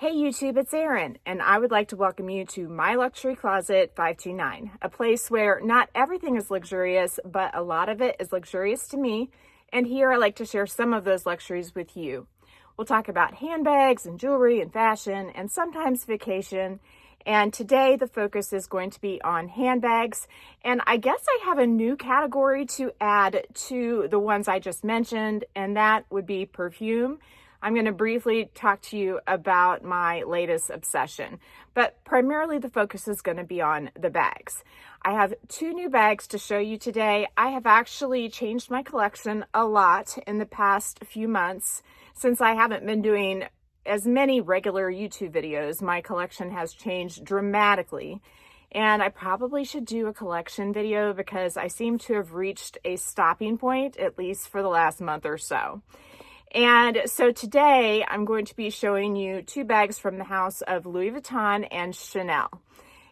Hey YouTube, it's Erin, and I would like to welcome you to My Luxury Closet 529, a place where not everything is luxurious, but a lot of it is luxurious to me, and here I like to share some of those luxuries with you. We'll talk about handbags and jewelry and fashion and sometimes vacation, and today the focus is going to be on handbags, and I guess I have a new category to add to the ones I just mentioned, and that would be perfume. I'm going to briefly talk to you about my latest obsession, but primarily the focus is going to be on the bags. I have two new bags to show you today. I have actually changed my collection a lot in the past few months. Since I haven't been doing as many regular YouTube videos, my collection has changed dramatically. And I probably should do a collection video because I seem to have reached a stopping point, at least for the last month or so. And so today I'm going to be showing you two bags from the house of Louis Vuitton and Chanel.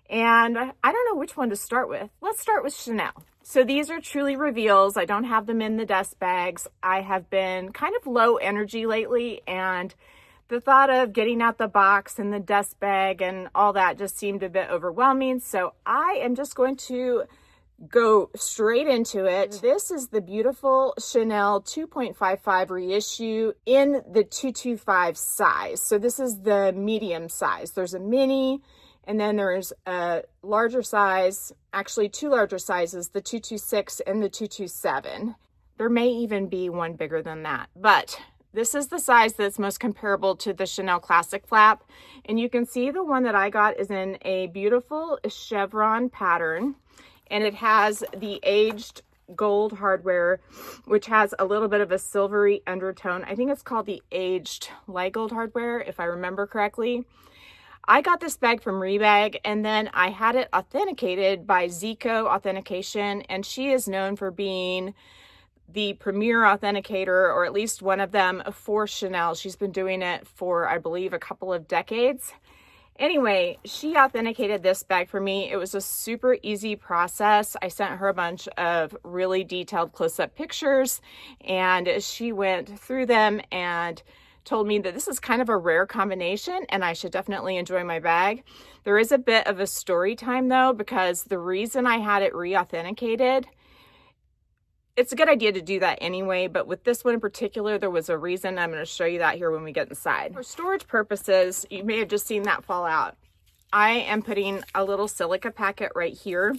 And I don't know which one to start with. Let's start with Chanel. So these are truly reveals. I don't have them in the dust bags. I have been kind of low energy lately, and the thought of getting out the box and the dust bag and all that just seemed a bit overwhelming. So I am just going to go straight into it. This is the beautiful Chanel 2.55 reissue in the 225 size. So this is the medium size. There's a mini, and then there's a larger size, actually two larger sizes, the 226 and the 227. There may even be one bigger than that, but this is the size that's most comparable to the Chanel Classic Flap. And you can see the one that I got is in a beautiful chevron pattern. And it has the aged gold hardware, which has a little bit of a silvery undertone. I think it's called the aged light gold hardware, if I remember correctly. I got this bag from Rebag, and then I had it authenticated by Zico Authentication, and she is known for being the premier authenticator, or at least one of them, for Chanel. She's been doing it for, I believe, a couple of decades. Anyway, she authenticated this bag for me. It was a super easy process. I sent her a bunch of really detailed close-up pictures, and she went through them and told me that this is kind of a rare combination and I should definitely enjoy my bag. There is a bit of a story time though, because the reason I had it re-authenticated, it's a good idea to do that anyway, but with this one in particular, there was a reason. I'm going to show you that here when we get inside. For storage purposes, you may have just seen that fall out. I am putting a little silica packet right here.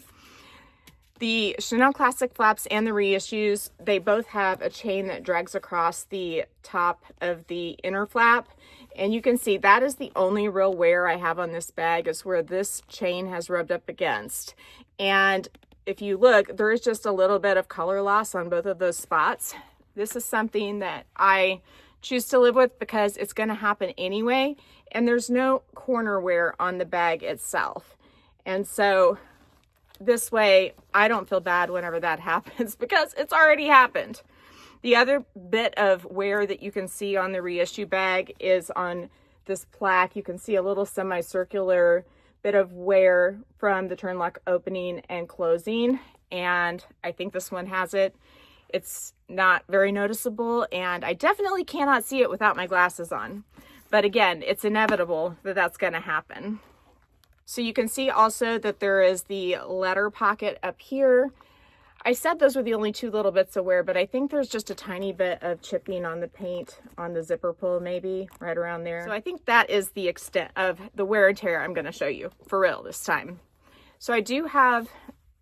The Chanel Classic Flaps and the reissues, they both have a chain that drags across the top of the inner flap. And you can see that is the only real wear I have on this bag, is where this chain has rubbed up against. And if you look, there is just a little bit of color loss on both of those spots. This is something that I choose to live with because it's going to happen anyway, and there's no corner wear on the bag itself. And so this way, I don't feel bad whenever that happens because it's already happened. The other bit of wear that you can see on the reissue bag is on this plaque. You can see a little semicircular bit of wear from the turn lock opening and closing, and I think this one has it. It's not very noticeable, and I definitely cannot see it without my glasses on, but again, it's inevitable that that's going to happen. So you can see also that there is the letter pocket up here. I said those were the only two little bits of wear, but I think there's just a tiny bit of chipping on the paint on the zipper pull, maybe right around there. So I think that is the extent of the wear and tear I'm going to show you for real this time. So I do have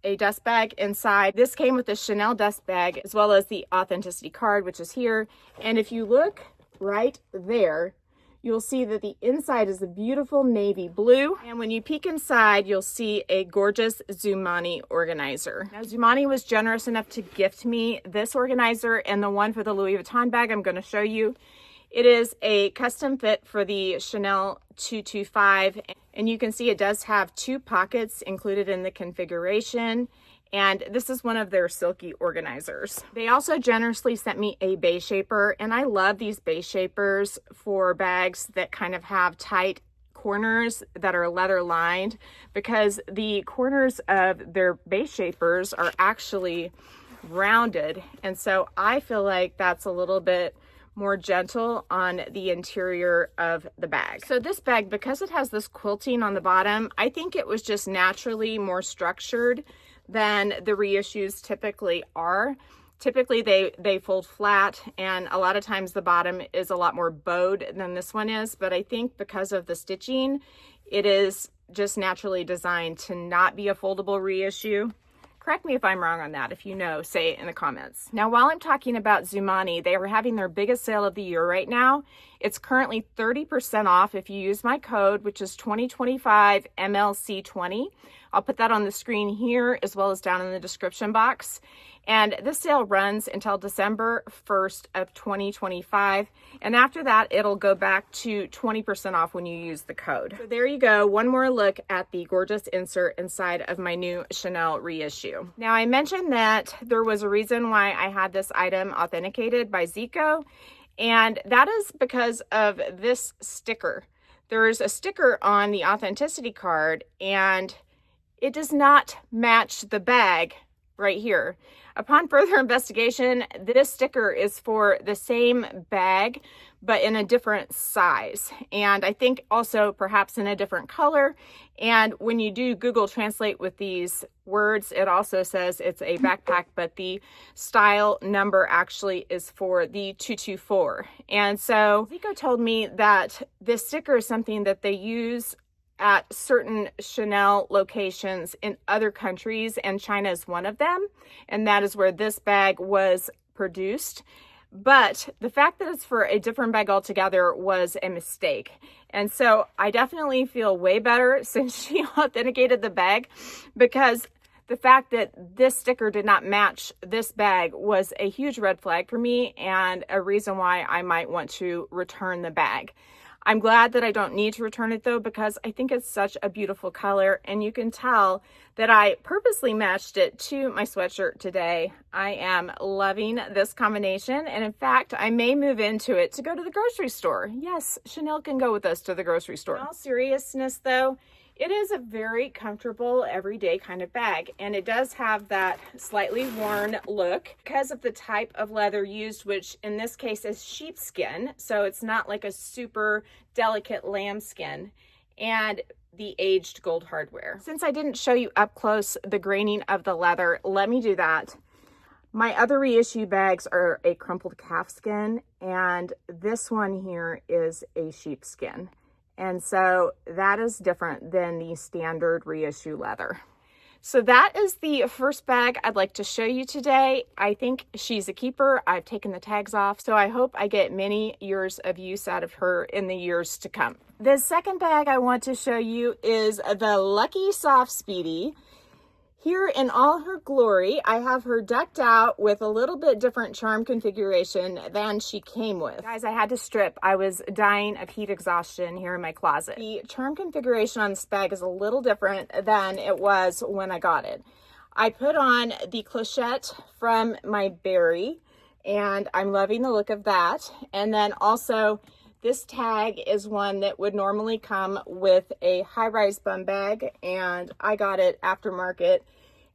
a dust bag inside. This came with the Chanel dust bag as well as the authenticity card, which is here. And if you look right there, you'll see that the inside is a beautiful navy blue. And when you peek inside, you'll see a gorgeous Zoomoni organizer. Now, Zoomoni was generous enough to gift me this organizer and the one for the Louis Vuitton bag I'm going to show you. It is a custom fit for the Chanel 225. And you can see it does have two pockets included in the configuration. And this is one of their silky organizers. They also generously sent me a base shaper, and I love these base shapers for bags that kind of have tight corners that are leather lined, because the corners of their base shapers are actually rounded. And so I feel like that's a little bit more gentle on the interior of the bag. So this bag, because it has this quilting on the bottom, I think it was just naturally more structured than the reissues typically are. Typically they fold flat, and a lot of times the bottom is a lot more bowed than this one is, but I think because of the stitching, it is just naturally designed to not be a foldable reissue. Correct me if I'm wrong on that. If you know, say it in the comments. Now, while I'm talking about Zoomoni, they are having their biggest sale of the year right now. It's currently 30% off if you use my code, which is 2025 MLC20. I'll put that on the screen here as well as down in the description box. And this sale runs until December 1st of 2025. And after that, it'll go back to 20% off when you use the code. So there you go. One more look at the gorgeous insert inside of my new Chanel reissue. Now, I mentioned that there was a reason why I had this item authenticated by Zico, and that is because of this sticker. There's a sticker on the authenticity card, and it does not match the bag right here. Upon further investigation, this sticker is for the same bag, but in a different size. And I think also perhaps in a different color. And when you do Google Translate with these words, it also says it's a backpack, but the style number actually is for the 224. And so Zico told me that this sticker is something that they use at certain Chanel locations in other countries, and China is one of them, and that is where this bag was produced. But the fact that it's for a different bag altogether was a mistake. And so I definitely feel way better since she authenticated the bag, because the fact that this sticker did not match this bag was a huge red flag for me and a reason why I might want to return the bag. I'm glad that I don't need to return it though, because I think it's such a beautiful color, and you can tell that I purposely matched it to my sweatshirt today. I am loving this combination, and in fact, I may move into it to go to the grocery store. Yes, Chanel can go with us to the grocery store. In all seriousness though, it is a very comfortable everyday kind of bag, and it does have that slightly worn look because of the type of leather used, which in this case is sheepskin, so it's not like a super delicate lambskin, and the aged gold hardware. Since I didn't show you up close the graining of the leather, let me do that. My other reissue bags are a crumpled calfskin, and this one here is a sheepskin. And so that is different than the standard reissue leather. So that is the first bag I'd like to show you today. I think she's a keeper. I've taken the tags off, so I hope I get many years of use out of her in the years to come. The second bag I want to show you is the Lucky Soft Speedy. Here in all her glory, I have her decked out with a little bit different charm configuration than she came with. Guys, I had to strip. I was dying of heat exhaustion here in my closet. The charm configuration on this bag is a little different than it was when I got it. I put on the clochette from my berry, and I'm loving the look of that. And then also, this tag is one that would normally come with a high-rise bum bag, and I got it aftermarket,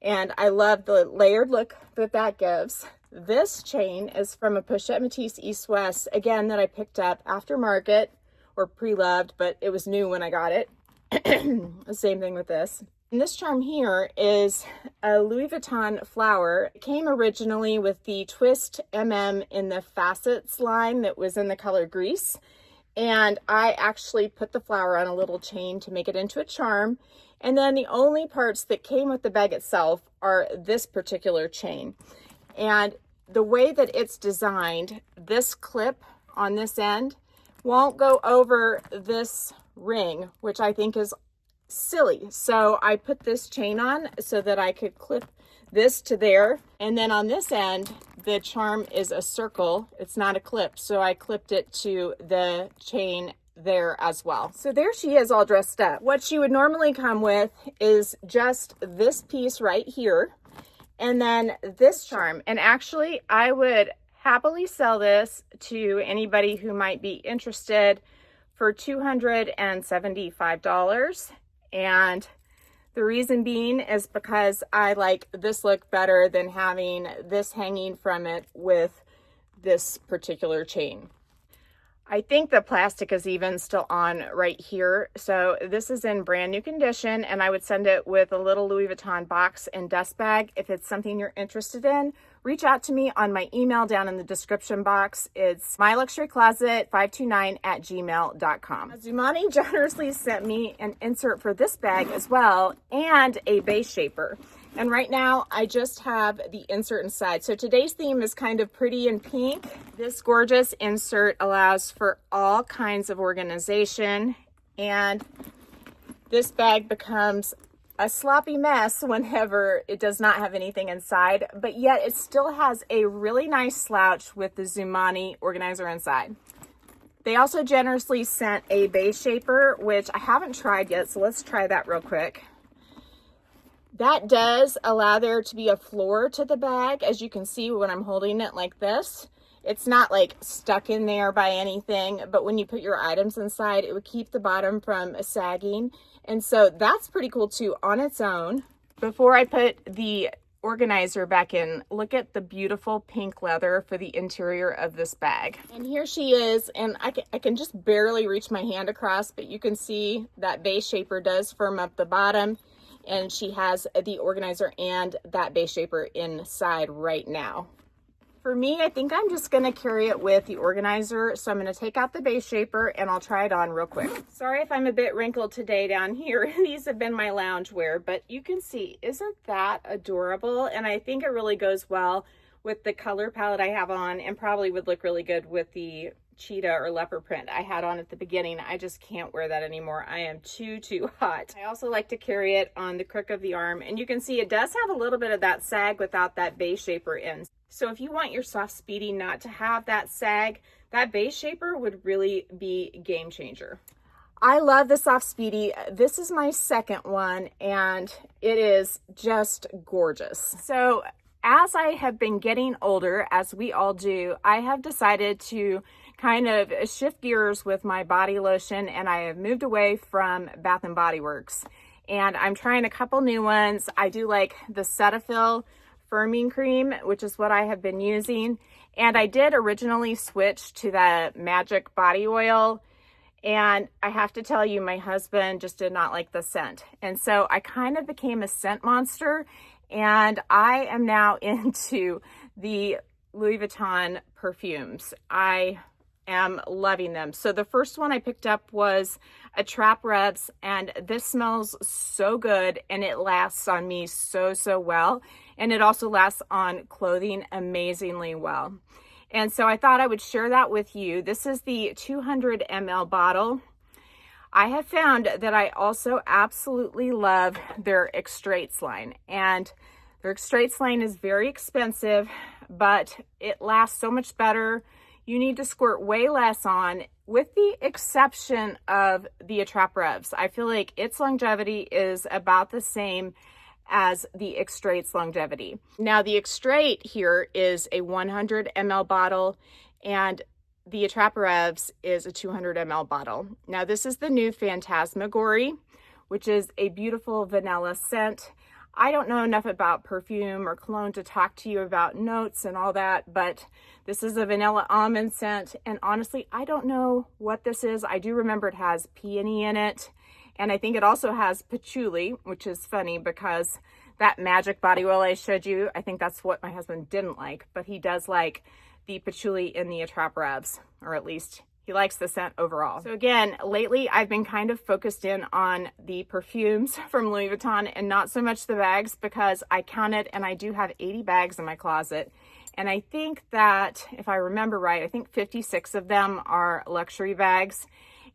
and I love the layered look that that gives. This chain is from a Pochette Métis East West, again, that I picked up aftermarket or pre-loved, but it was new when I got it. The same thing with this. And this charm here is a Louis Vuitton flower. It came originally with the Twist in the Facets line that was in the color Grease. And I actually put the flower on a little chain to make it into a charm. And then the only parts that came with the bag itself are this particular chain. And the way that it's designed, this clip on this end won't go over this ring, which I think is silly. So I put this chain on so that I could clip this to there. And then on this end, the charm is a circle. It's not a clip. So I clipped it to the chain there as well. So there she is all dressed up. What she would normally come with is just this piece right here. And then this charm. And actually, I would happily sell this to anybody who might be interested for $275. And the reason being is because I like this look better than having this hanging from it with this particular chain. I think the plastic is even still on right here. So this is in brand new condition, and I would send it with a little Louis Vuitton box and dust bag. If it's something you're interested in, reach out to me on my email down in the description box. It's myluxurycloset529@gmail.com. Zoomoni generously sent me an insert for this bag as well, and a base shaper. And right now I just have the insert inside. So today's theme is kind of pretty and pink. This gorgeous insert allows for all kinds of organization, and this bag becomes a sloppy mess whenever it does not have anything inside, but yet it still has a really nice slouch with the Zoomoni organizer inside. They also generously sent a base shaper, which I haven't tried yet, so let's try that real quick. That does allow there to be a floor to the bag, as you can see when I'm holding it like this. It's not like stuck in there by anything, but when you put your items inside, it would keep the bottom from sagging. And so that's pretty cool too on its own. Before I put the organizer back in, look at the beautiful pink leather for the interior of this bag. And here she is, and I can just barely reach my hand across, but you can see that base shaper does firm up the bottom. And she has the organizer and that base shaper inside right now. For me, I think I'm just gonna carry it with the organizer. So I'm gonna take out the base shaper and I'll try it on real quick. Sorry if I'm a bit wrinkled today down here. These have been my lounge wear, but you can see, isn't that adorable? And I think it really goes well with the color palette I have on, and probably would look really good with the cheetah or leopard print I had on at the beginning. I just can't wear that anymore. I am too hot. I also like to carry it on the crook of the arm, and you can see it does have a little bit of that sag without that base shaper in. So if you want your soft Speedy not to have that sag, that base shaper would really be a game changer. I love the soft Speedy. This is my second one, and it is just gorgeous. So as I have been getting older, as we all do, I have decided to kind of shift gears with my body lotion, and I have moved away from Bath & Body Works. And I'm trying a couple new ones. I do like the Cetaphil firming cream, which is what I have been using. And I did originally switch to the Magic body oil. And I have to tell you, my husband just did not like the scent. And so I kind of became a scent monster. And I am now into the Louis Vuitton perfumes. I am loving them. So the first one I picked up was a Trap Revs, and this smells so good, and it lasts on me so well. And it also lasts on clothing amazingly well. And so I thought I would share that with you. This is the 200 ml bottle. I have found that I also absolutely love their extraits line, and their extraits line is very expensive, but it lasts so much better. You need to squirt way less on, with the exception of the Trap Revs. I feel like its longevity is about the same as the extraits longevity. Now the extrait here is a 100 ml bottle, and the Trap Revs is a 200 ml bottle. Now this is the new Phantasmagory, which is a beautiful vanilla scent. I don't know enough about perfume or cologne to talk to you about notes and all that, but this is a vanilla almond scent, and honestly, I don't know what this is. I do remember it has peony in it, and I think it also has patchouli, which is funny because that Magic body oil I showed you, I think that's what my husband didn't like, but he does like the patchouli in the Trap Revs, or at least he likes the scent overall. So again, lately I've been kind of focused in on the perfumes from Louis Vuitton and not so much the bags, because I counted and I do have 80 bags in my closet. And I think that, if I remember right, I think 56 of them are luxury bags.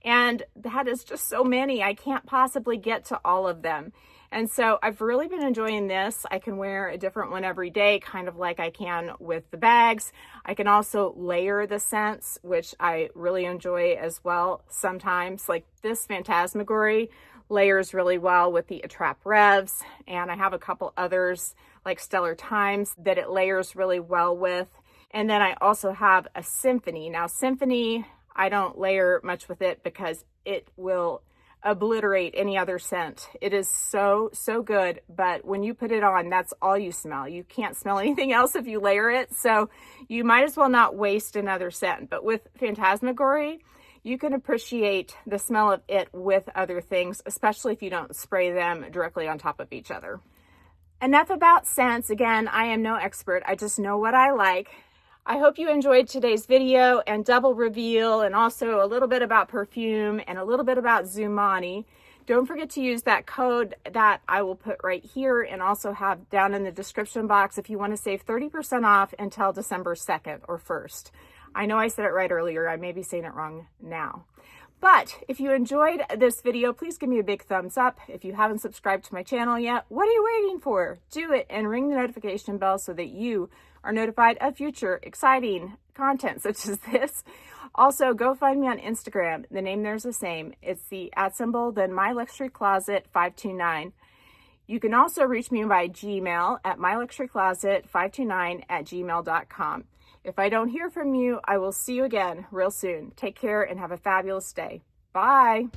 And that is just so many. I can't possibly get to all of them. And so I've really been enjoying this. I can wear a different one every day, kind of like I can with the bags. I can also layer the scents, which I really enjoy as well sometimes. Like this Phantasmagory layers really well with the Trap Revs, and I have a couple others like Stellar Times that it layers really well with. And then I also have a Symphony. Now Symphony, I don't layer much with it because it will obliterate any other scent. It is so, so good, but when you put it on, that's all you smell. You can't smell anything else if you layer it, so you might as well not waste another scent. But with Phantasmagory, you can appreciate the smell of it with other things, especially if you don't spray them directly on top of each other. Enough about scents. Again, I am no expert. I just know what I like. I hope you enjoyed today's video and double reveal, and also a little bit about Perfume and a little bit about Zoomoni. Don't forget to use that code that I will put right here and also have down in the description box if you want to save 30% off until December 2nd or 1st. I know I said it right earlier. I may be saying it wrong now. But if you enjoyed this video, please give me a big thumbs up. If you haven't subscribed to my channel yet, what are you waiting for? Do it and ring the notification bell so that you are notified of future exciting content such as this. Also, go find me on Instagram. The name there's the same. It's the @ then myluxurycloset529. You can also reach me by Gmail at myluxurycloset529@gmail.com. If I don't hear from you, I will see you again real soon. Take care and have a fabulous day. Bye.